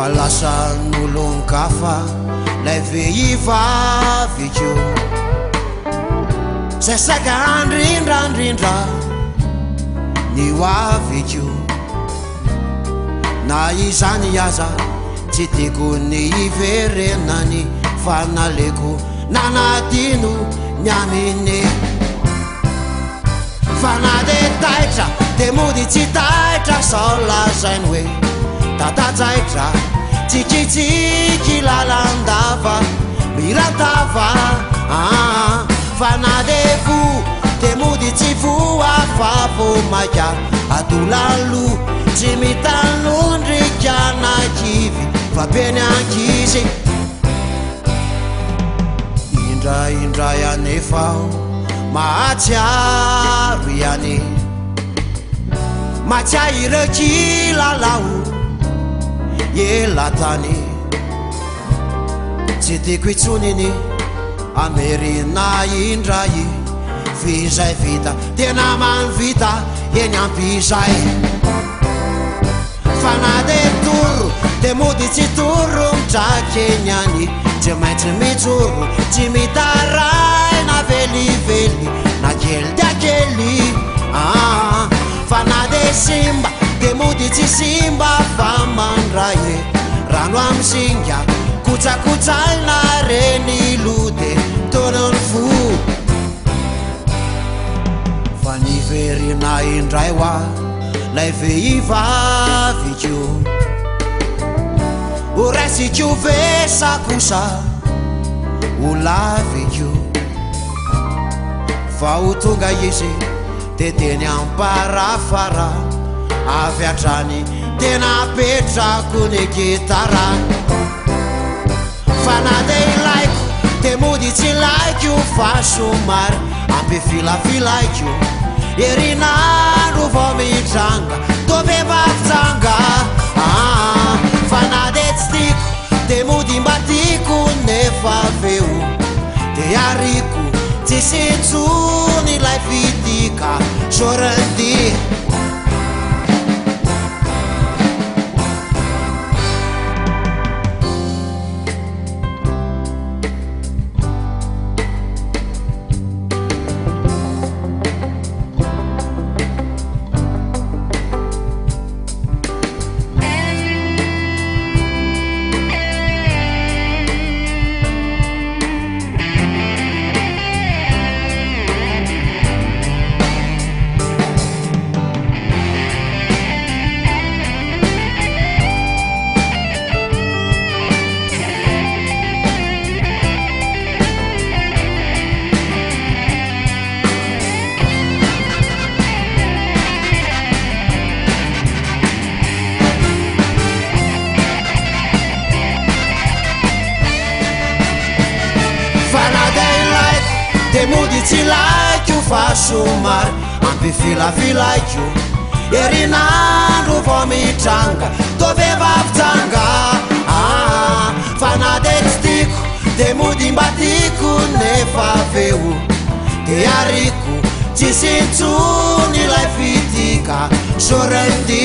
fa lasan'olon-kafa lay vehivavy keo zay saika andrindrandrindra ny hoavy keo na izany aza tsy tiako ny iverenany fa naleko nanadino ny amine fa na de taitra de mody tsy taitra sao lazainy hoe tatajaitra tsikitsiky lalandava miratava fa na de vo de mody tsy voa fa vo maika atolalo tsy mitanondrikyanakivy fa beny ankizy indraindray anefao mahatsiaro ihany matsiay ireo kilalao elatany tsy tiako itsoniny amerina indray fizay vita tena manvita eny ampizay fa na de toro de mody tsy toro mitrakenyany tsy maintsy mijoro tsy mitaray na velively na kely dia kely fa na de simba de mody tsy simba fa mandray rano amy singa kotsakotsaina reny lode tonony fo fa niverina indray hoa lay vehivavy keo o raisiko vesa kosa o lavy keo fa ho tonga izy de teny amparafara avy atrany tena petrako ny gitara fa na de ilaiko de mody tsy laiko fa somary ampifilafilaiko erinandro vao mitranga dove vavitsanga fa na de tsy tiko de mody mba tiko nefa veo de ariko tsy sintsony lay fitika sorandi de mody tsy laiko fa somary ampifilafilaiko erinandro vao mitranga dove vavitsanga fa na de tsy tiko de mody mba tiko nefa veo de ariko tsy sintsony lay fitika sorandi